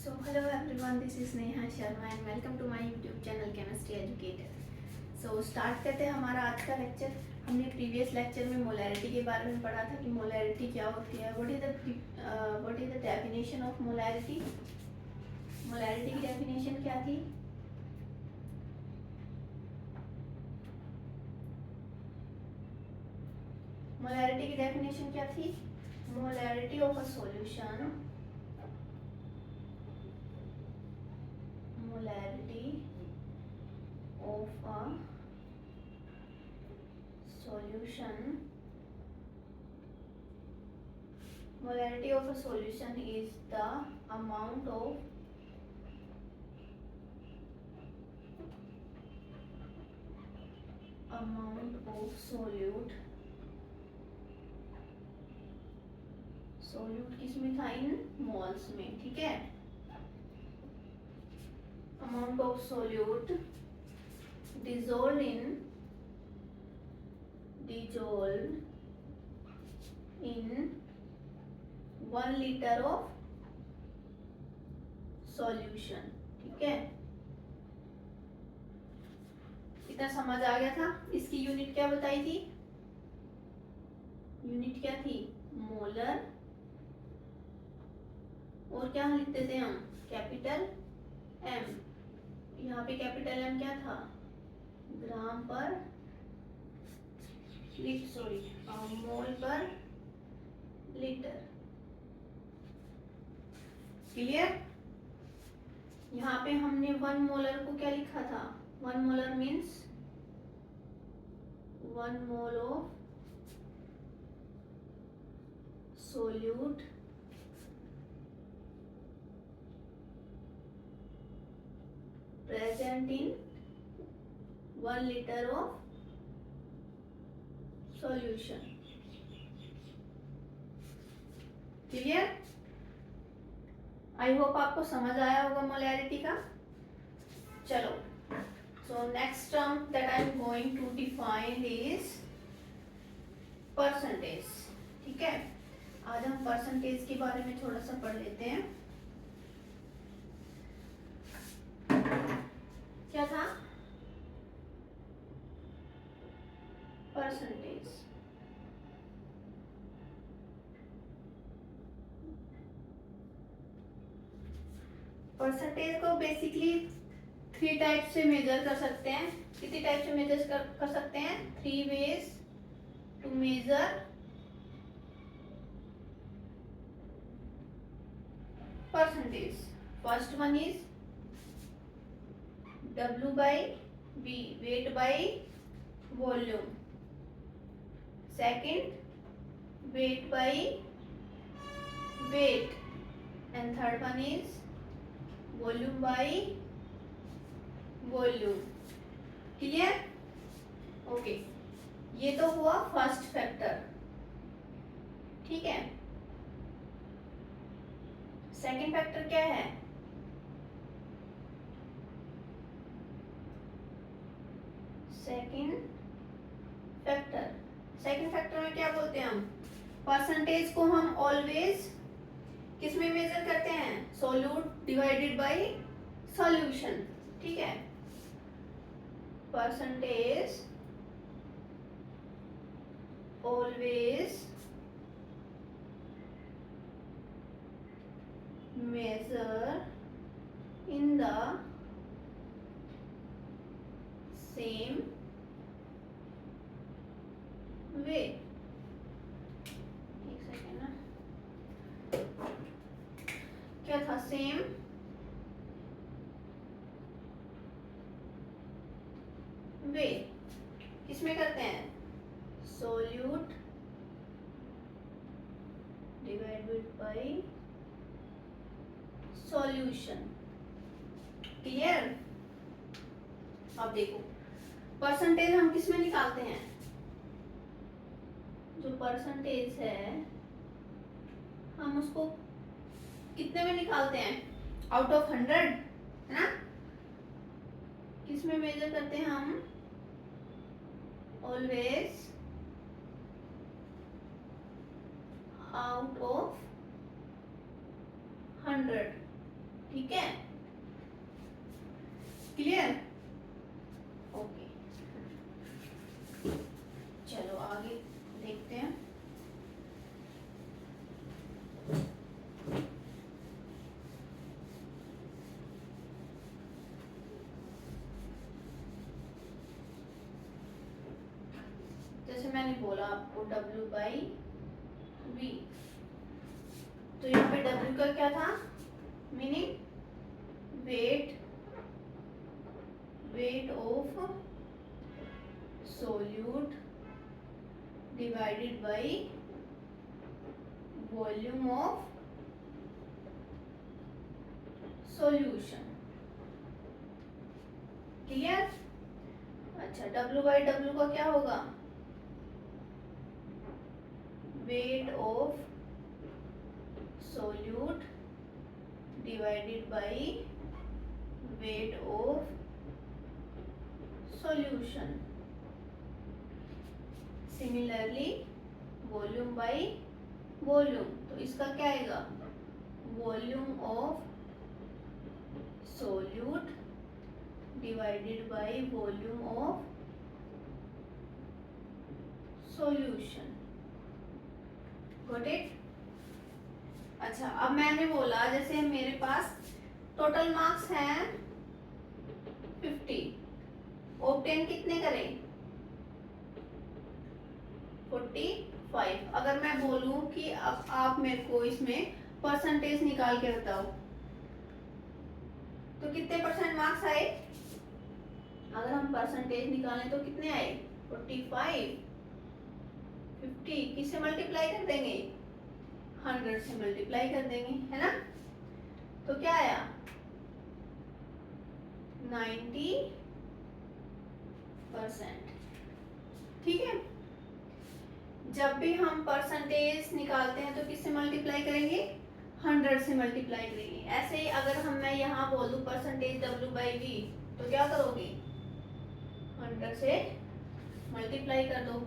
So hello everyone, this is Neha Sharma and welcome to my YouTube channel Chemistry Educator. So start करते हैं हमारा आज का lecture. हमने प्रीवियस लेक्चर में मोलैरिटी के बारे में पढ़ा था कि मोलैरिटी क्या होती है। What is the definition of molarity. Molarity की डेफिनेशन क्या थी? मोलैरिटी की डेफिनेशन क्या थी? Molarity of a solution, molarity of a solution, molarity of a solution is the amount of solute किसमें था? इन मोल्स में, ठीक है। amount of solute dissolved in 1 liter of solution, ठीक है। इतना समझ आ गया था। इसकी यूनिट क्या बताई थी? यूनिट क्या थी? मोलर, और क्या लिखते थे हम? Capital M. यहाँ पे कैपिटल एम क्या था? ग्राम पर मोल पर लीटर। क्लियर? यहाँ पे हमने 1 मोलर को क्या लिखा था? 1 molar means 1 mole of solute present in 1 liter of solution. Clear? I hope आपको समझ आया होगा मोलैरिटी का। चलो, so next term that I am going to define is percentage, ठीक है। आज हम परसेंटेज के बारे में थोड़ा सा पढ़ लेते हैं। क्या था? परसेंटेज। परसेंटेज को बेसिकली 3 टाइप से मेजर कर सकते हैं। कितनी टाइप से मेजर कर सकते हैं? 3 ways to measure percentage. First one is W by V, weight by volume. Second, weight by weight, and third one is volume by volume. Clear? Okay. ये तो हुआ फर्स्ट फैक्टर, ठीक है। सेकंड फैक्टर क्या है? सेकंड फैक्टर में क्या बोलते हैं हम? परसेंटेज को हम ऑलवेज किस में मेजर करते हैं? सोल्यूट डिवाइडेड बाय सॉल्यूशन, ठीक है। Percentage always measure in the same way. एक सेकेंड ना, क्या था? सेम वे किसमें करते हैं? Solute divided by solution. Clear? अब देखो, परसेंटेज हम किस में निकालते हैं? जो परसेंटेज है हम उसको कितने में निकालते हैं? आउट ऑफ 100, है ना। किस में मेजर करते हैं हम? ऑलवेज आउट ऑफ 100, ठीक है, क्लियर? ओके, चलो आगे देखते हैं। जैसे मैंने बोला आपको W/V, तो यहाँ पे W का क्या था meaning? Weight of solute divided by volume of solution. Clear? अच्छा, W/W का क्या होगा? Weight of solute divided by weight of solution. Similarly volume by volume, तो इसका क्या आएगा? Volume of solute divided by volume of solution. Got it? अच्छा, अब मैंने बोला जैसे मेरे पास टोटल मार्क्स हैं 50, ऑब्टेन कितने करें? 45। अगर मैं बोलूं कि अब आप मेरे को इसमें परसेंटेज निकाल के बताओ, तो कितने परसेंट मार्क्स आए? अगर हम परसेंटेज निकालें तो कितने आए? 45। 50 किससे मल्टीप्लाई कर देंगे? 100 से मल्टीप्लाई कर देंगे, है ना? तो क्या आया? 90%। ठीक है, जब भी हम परसेंटेज निकालते हैं तो किससे मल्टीप्लाई करेंगे? 100 से मल्टीप्लाई करेंगे। ऐसे ही अगर मैं यहाँ बोल दूं परसेंटेज W/V, तो क्या करोगे? 100 से मल्टीप्लाई कर दो।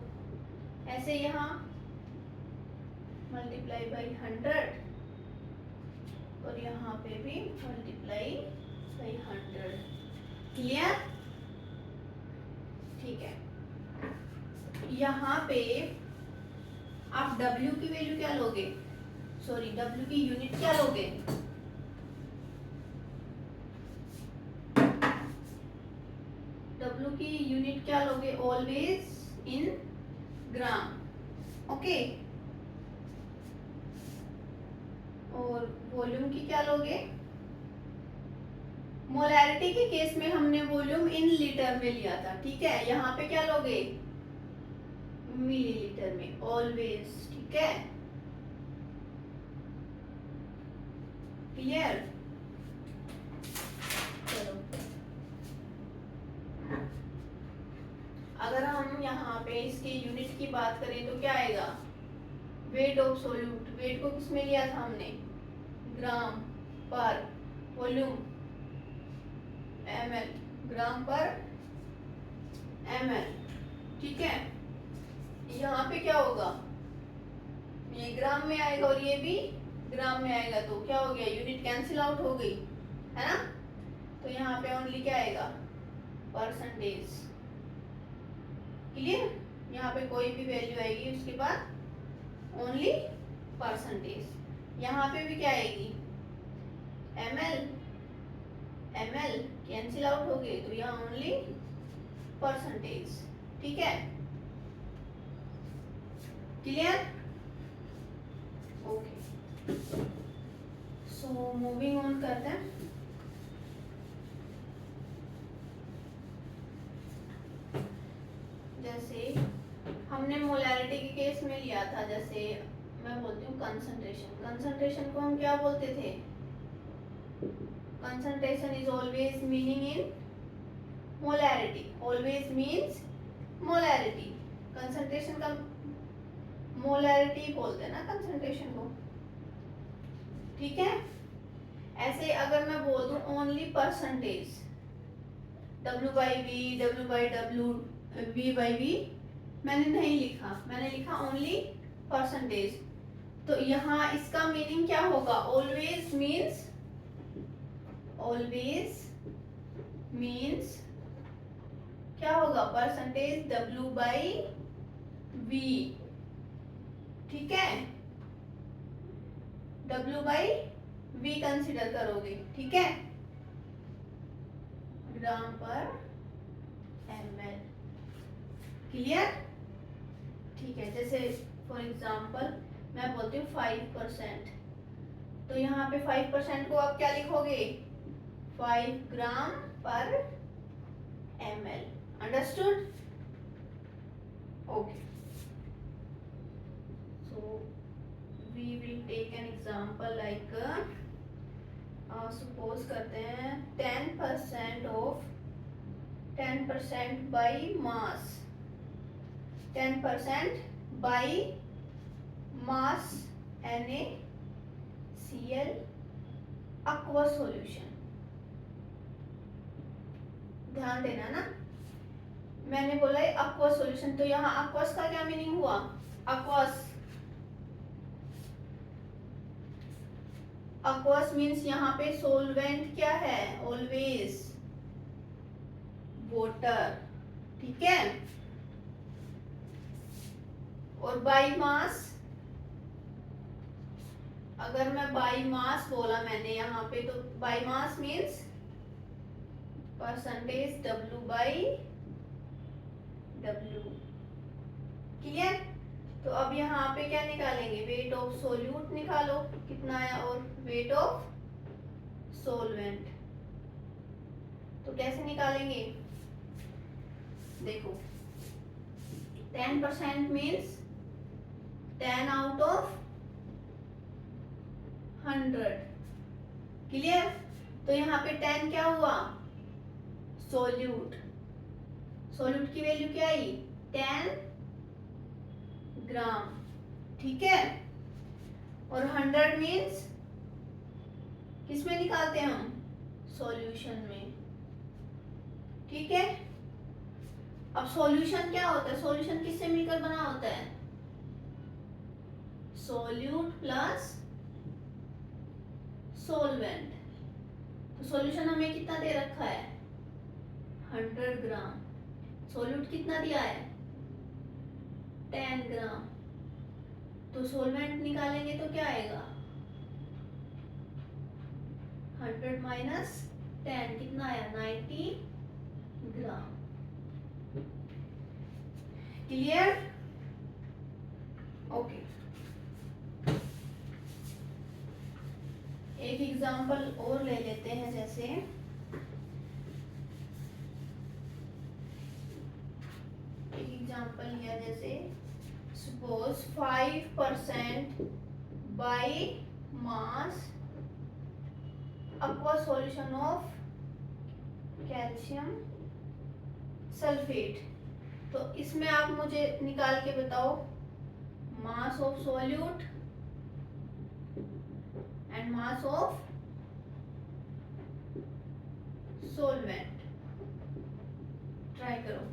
ऐसे यहाँ मल्टीप्लाई बाई 100 और यहाँ पे भी मल्टीप्लाई बाई 100। क्लियर? ठीक है, यहाँ पे आप W की वैल्यू क्या लोगे? सॉरी, W की यूनिट क्या लोगे? W की यूनिट क्या लोगे? Always in gram. ओके, और वॉल्यूम की क्या लोगे? मोलैरिटी के केस में हमने वॉल्यूम इन लीटर में लिया था, ठीक है? यहाँ पे क्या लोगे? मिलीलीटर में ऑलवेज। ठीक है, क्लियर? चलो, अगर हम यहाँ पे इसके यूनिट की बात करें तो क्या आएगा? Weight of solute. वेट को किस में लिया था हमने? ग्राम पर वॉल्यूम ml, ग्राम पर ml। ठीक है, यहाँ पे क्या होगा? ये ग्राम में आएगा और ये भी ग्राम में आएगा, तो क्या हो गया? यूनिट कैंसिल आउट हो गई, है ना? तो यहाँ पे ओनली क्या आएगा? परसेंटेज। क्लियर? यहाँ पे कोई भी वैल्यू आएगी उसके बाद ओनली परसेंटेज। यहाँ पे भी क्या आएगी? ml कैंसिल आउट हो गए, तो यहाँ ओनली परसेंटेज। ठीक है, clear? Okay, so moving on करते हैं। जैसे हमने मोलैरिटी के केस में लिया था, जैसे मैं बोलती हूँ कंसंट्रेशन। कंसंट्रेशन को हम क्या बोलते थे? Concentration is always meaning in molarity. Always means molarity. Concentration का मोलैरिटी बोलते हैं ना कंसंट्रेशन को, ठीक है? ऐसे अगर मैं बोल दूं only percentage, W/V, W/W, V/V, मैंने नहीं लिखा, मैंने लिखा ओनली परसेंटेज, तो यहाँ इसका मीनिंग क्या होगा? ऑलवेज मीन्स ऑलवेज मीन्स क्या होगा, परसेंटेज W बाई V, ठीक है, W बाई V कंसिडर करोगे, ठीक है, ग्राम पर ml, क्लियर, ठीक है। जैसे फॉर एग्जांपल मैं बोलती हूँ 5%, तो यहाँ पे 5% को आप क्या लिखोगे, 5 gram per ml, understood, okay. So we will take an example like suppose करते हैं 10% by mass, 10% by mass NaCl aqua solution, ध्यान देना ना, मैंने बोला है aqua solution, तो यहाँ aqueous का क्या मीनिंग हुआ, aqueous मीन्स यहाँ पे सोलवेंट क्या है, ऑलवेज वाटर, ठीक है, और बाई मास, अगर मैं बाई मास बोला मैंने यहाँ पे, तो by mass means percentage W by W, clear. तो अब यहाँ पे क्या निकालेंगे, वेट ऑफ सोल्यूट निकालो, कितना आया, और वेट ऑफ सोलवेंट, तो कैसे निकालेंगे, देखो 10% मीन्स 10 आउट ऑफ 100, क्लियर। तो यहाँ पे 10 क्या हुआ, सोल्यूट, सोल्यूट की वैल्यू क्या आई, 10 ग्राम, ठीक है, और 100 मीन्स किसमें निकालते हैं हम, सॉल्यूशन में, ठीक है। अब सॉल्यूशन क्या होता है, सॉल्यूशन किससे मिलकर बना होता है, सोल्यूट प्लस सोलवेंट, तो सॉल्यूशन हमें कितना दे रखा है, 100 ग्राम, सोल्यूट कितना दिया है, 10 ग्राम, तो सोलवेंट निकालेंगे तो क्या आएगा, 100 माइनस 10 कितना आया, 90 ग्राम, क्लियर, ओके। एक एग्जांपल और ले लेते हैं, जैसे एक एग्जांपल लिया, जैसे suppose 5% by mass aqua solution of calcium sulphate, तो इसमें आप मुझे निकाल के बताओ mass of solute and mass of solvent, try करो,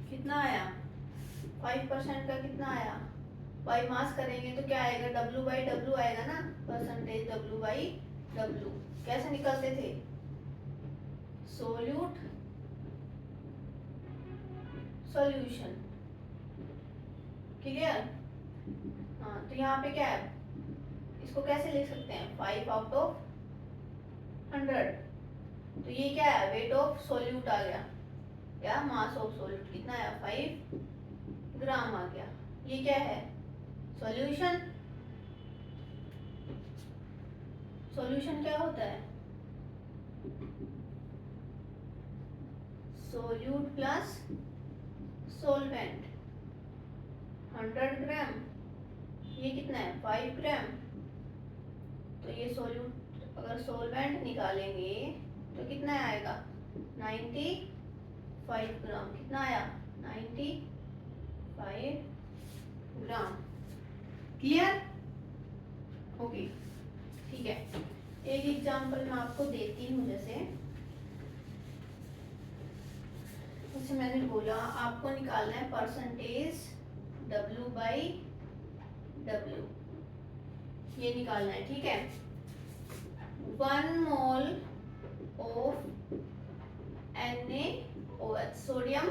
कितना आया, 5% का कितना आया, बाई मास करेंगे तो क्या आएगा, W बाई W आएगा ना, परसेंटेज W बाई W, कैसे निकलते थे, सोल्यूट सॉल्यूशन, क्लियर, हाँ, तो यहाँ पे क्या है, इसको कैसे लिख सकते हैं, 5 आउट ऑफ 100, तो ये क्या है, वेट ऑफ सोल्यूट आ गया, या मास ऑफ सोल्यूट कितना है, 5 ग्राम आ गया, ये क्या है, सॉल्यूशन, सॉल्यूशन क्या होता है, सोल्यूट प्लस सोलवेंट 100 ग्राम, ये कितना है 5 ग्राम। तो ये सोल्यूट अगर सोलवेंट निकालेंगे तो कितना आएगा 95 ग्राम। कितना आया 95 ग्राम। क्लियर? ओके ठीक है। एक एग्जांपल मैं आपको देती हूँ। जैसे मैंने बोला आपको निकालना है परसेंटेज W बाई W, ये निकालना है। ठीक है। 1 mole of NaOH sodium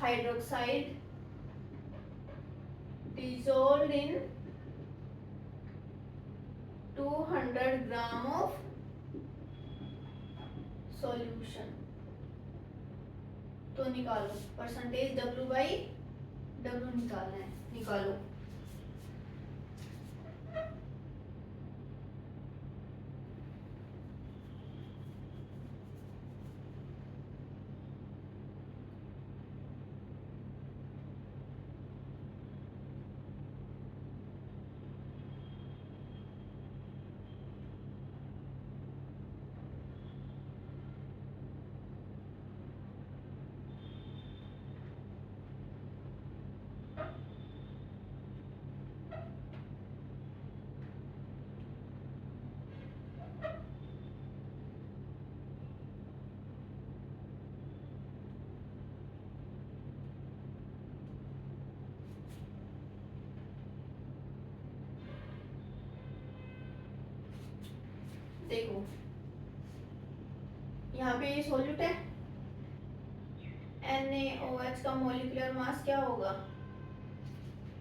hydroxide dissolved in 200 gram of solution. तो निकालो परसेंटेज W बाई W निकालना है। निकालो। देखो यहाँ पे ये सोल्यूट है। NaOH का मोलिकुलर मास क्या होगा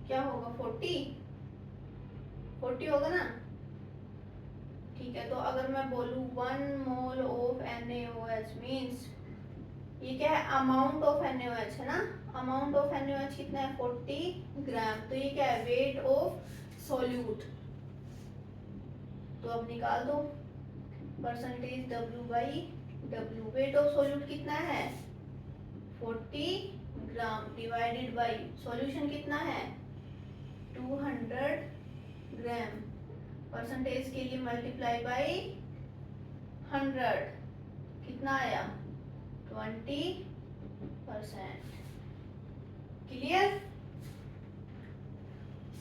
40 होगा ना। ठीक है। तो अगर मैं बोलूँ 1 मोल ऑफ NaOH मीन्स ये क्या है अमाउंट ऑफ NaOH है ना। अमाउंट ऑफ NaOH कितना है 40 ग्राम। तो ये क्या है वेट ऑफ सोल्यूट। तो अब निकाल दो percentage W by W। Weight of solute कितना है 40 ग्राम डिवाइडेड बाई सॉल्यूशन कितना है 200 ग्राम। परसेंटेज के लिए मल्टीप्लाई बाई 100 कितना आया 20%। क्लियर?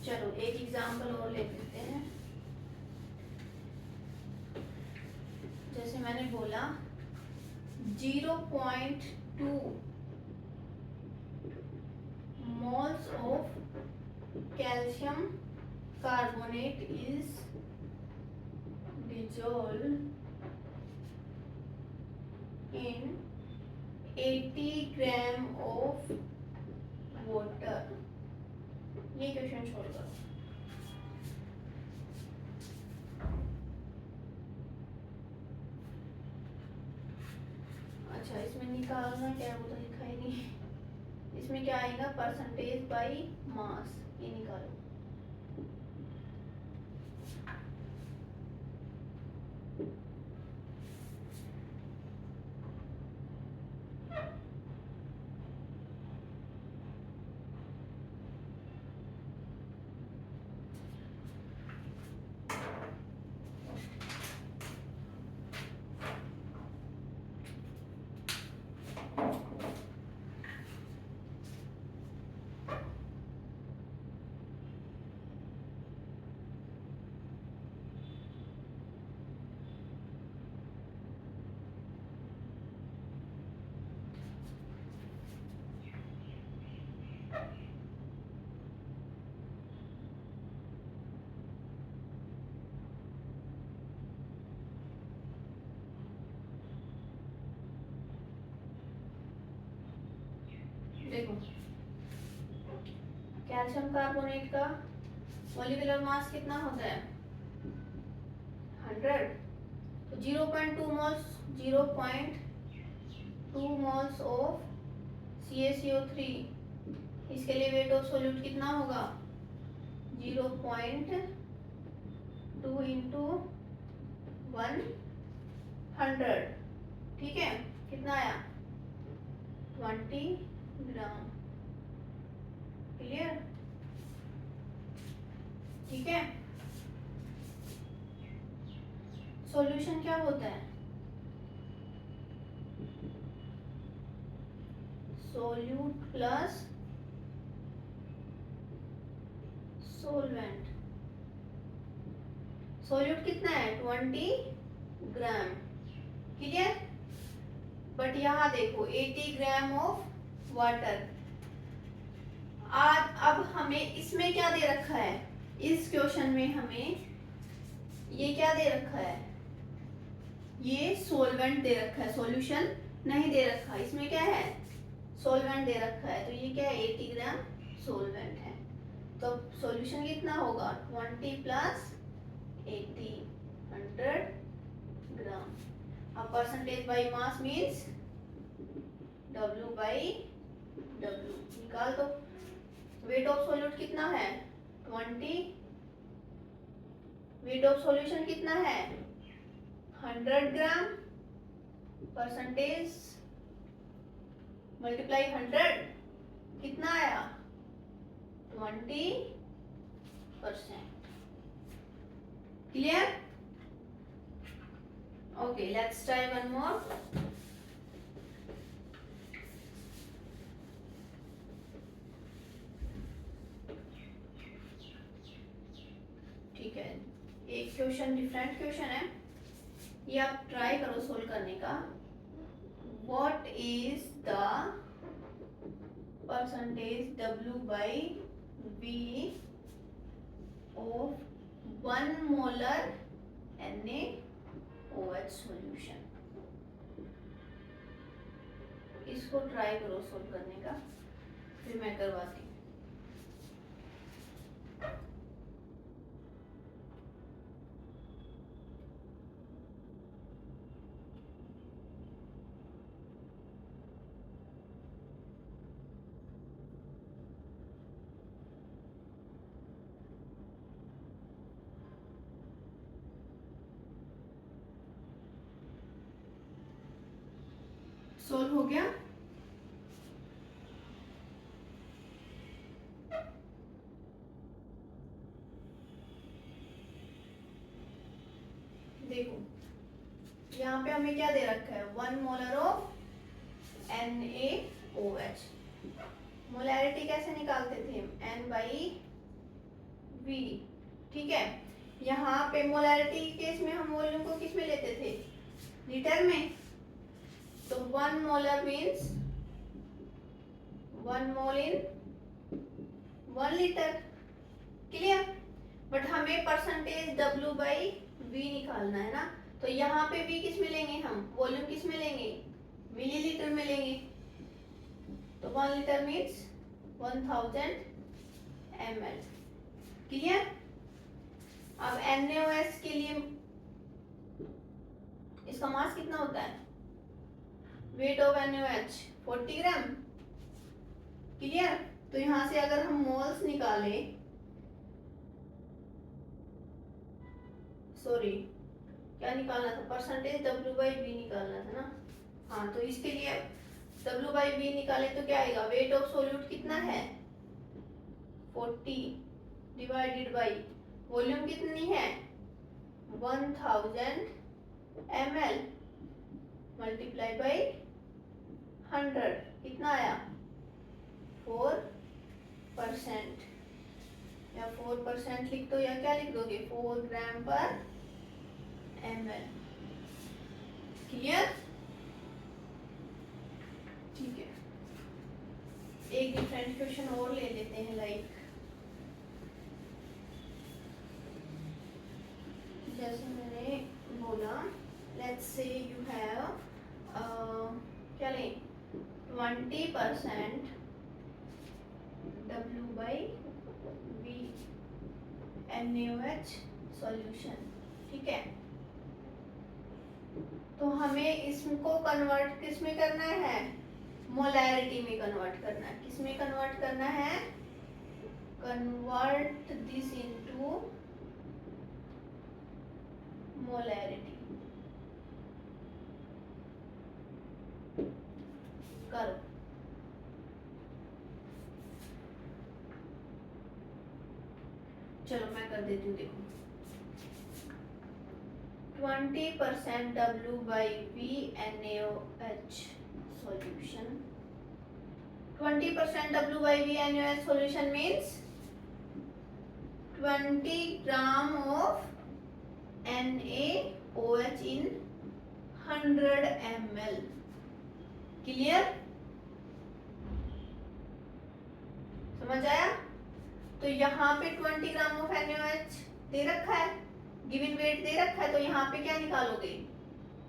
चलो एक एग्जांपल और ले लेते हैं। जैसे मैंने बोला 0.2 moles of calcium carbonate is dissolved in 80 gram of water। ये क्वेश्चन छोड़ करो। अच्छा इसमें निकालना क्या है वो तो लिखा ही नहीं। इसमें क्या आएगा परसेंटेज बाई मास। ये निकालो। देखो कैल्शियम कार्बोनेट का मॉलिक्यूलर मास कितना होता है 100। तो 0.2 मोल्स ऑफ CaCO3। इसके लिए वेट ऑफ सोल्यूट कितना होगा 0.2 इंटू 100 ठीक है, कितना आया 20 ग्राम। क्लियर? ठीक है। सॉल्यूशन क्या होता है? Solute plus solvent. सोल्यूट कितना है 20 ग्राम। क्लियर? बट यहाँ देखो 80 ग्राम ऑफ वाटर। आज अब हमें इसमें क्या दे रखा है, इस क्वेश्चन में हमें ये क्या दे रखा है, ये सोलवेंट दे रखा है, सॉल्यूशन नहीं दे रखा। इसमें क्या है, सोलवेंट दे रखा है, तो ये क्या है 80 ग्राम सोलवेंट है। तो सॉल्यूशन कितना होगा 20 प्लस 80 100 ग्राम। अब percentage by mass means W by W निकाल दो। वेट ऑफ सॉल्यूट कितना है 20, वेट ऑफ सॉल्यूशन कितना है 100 ग्राम, परसेंटेज मल्टीप्लाई 100 कितना आया 20%। Clear? Okay, let's try one more. ठीक है, एक क्वेश्चन डिफरेंट क्वेश्चन है, ये आप ट्राई करो सोल्व करने का। What is the percentage W by V of 1 molar NaOH solution. इसको ट्राई करो सोल्व करने का, फिर मैं करवाती हूँ। सोल्व हो गया? देखो यहाँ पे हमें क्या दे रखा है 1 मोलर ऑफ NaOH। मोलैरिटी कैसे निकालते थे हम N बाई V। ठीक है, यहाँ पे मोलैरिटी केस में हम वॉल्यूम को किस में लेते थे लीटर में, तो 1 molar means 1 mole in 1 litre. Clear? But हमें परसेंटेज W बाई V निकालना है ना, तो यहाँ पे V किस में लेंगे हम, वॉल्यूम किस में लेंगे मिलीलीटर में लेंगे, तो 1 लीटर मीन्स 1000 ml। क्लियर? अब NaOH के लिए इसका मास कितना होता है, weight of NaOH 40 gram. Clear? तो यहां से अगर हम मोल्स निकाले, सॉरी क्या निकालना था, परसेंटेज W बाई V निकालना था ना। हाँ, तो इसके लिए W बाई V निकाले तो क्या आएगा, वेट ऑफ सोल्यूट कितना है 40 डिवाइडेड बाई वॉल्यूम कितनी है 1000 ml मल्टीप्लाई बाई 100 कितना आया 4%, या 4% लिख दो, या क्या लिख दोगे 4 ग्राम पर ml। क्लियर? ठीक है, एक डिफरेंट क्वेश्चन और ले लेते हैं। लाइक जैसे मैंने बोला, लेट्स से यू हैव क्या लें 20% W by V NaOH solution. ठीक है, तो हमें इसको कन्वर्ट किस में करना है, मोलैरिटी में कन्वर्ट करना है। किस में कन्वर्ट करना है, कन्वर्ट दिस इनटू मोलैरिटी। करो। चलो मैं कर देती हूँ, देखो 20% W/VNaOH solution. 20% W/VNaOH solution means 20 gram of NaOH in 100 ml. Clear? समझ आया? तो यहाँ पे 20 ग्राम ऑफ NaOH दे रखा है, गिवन वेट दे रखा है, तो यहाँ पे क्या निकालोगे?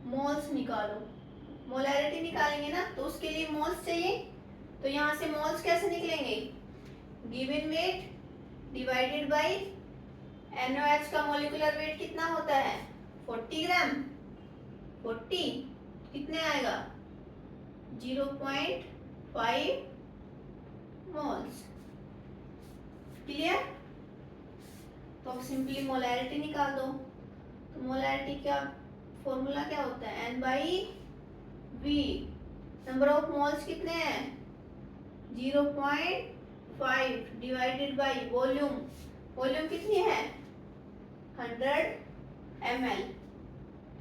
मोल्स निकालो। मोलैरिटी निकालेंगे ना, तो उसके लिए मोल्स चाहिए। तो यहाँ से मोल्स कैसे निकलेंगे? Given weight divided by NaOH का मोलिकुलर वेट कितना होता है? 40 ग्राम। 40 कितने आएगा? 0.5 मोल्स। क्लियर? तो अब सिंपली मोलैरिटी निकाल दो। तो मोलैरिटी का फॉर्मूला क्या होता है? N/V। नंबर ऑफ मोल्स कितने हैं? 0.5 डिवाइडेड बाई वॉल्यूम। वॉल्यूम कितनी है? 100 ml।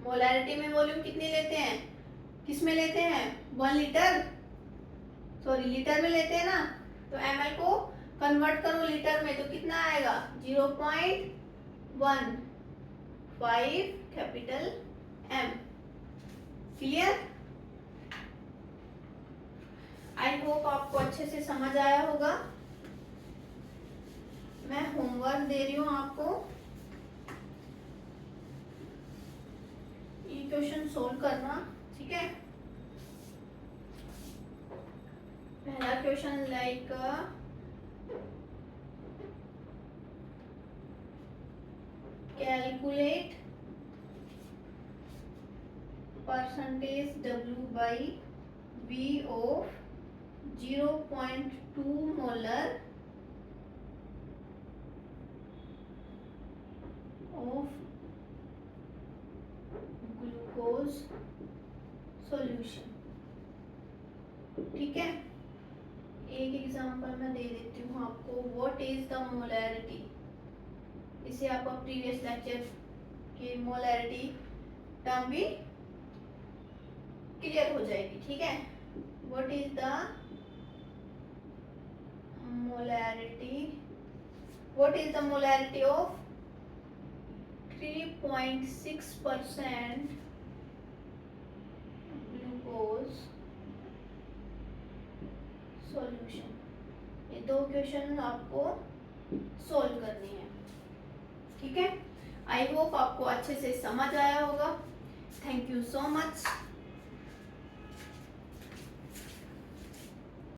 मोलैरिटी में वॉल्यूम कितनी लेते हैं? किस में लेते हैं? 1 लीटर, सॉरी लीटर में लेते हैं ना। तो ml को कन्वर्ट करो लीटर में, तो कितना आएगा? 0.15 capital M। Clear? I hope आपको अच्छे से समझ आया होगा। मैं होमवर्क दे रही हूँ आपको, ये क्वेश्चन सोल्व करना, ठीक है? पहला question like calculate percentage W/V of 0.2 molar of glucose solution। ठीक है, एक एग्जांपल मैं दे देती हूँ आपको। What is the molarity? इसे आपका प्रीवियस लेक्चर की मोलैरिटी टर्म भी क्लियर हो जाएगी, ठीक है? What is the molarity? What is the molarity of 3.6% glucose solution? ये दो क्वेश्चन आपको सोल्व करनी है, ठीक है? आई होप आपको अच्छे से समझ आया होगा। Thank you so much.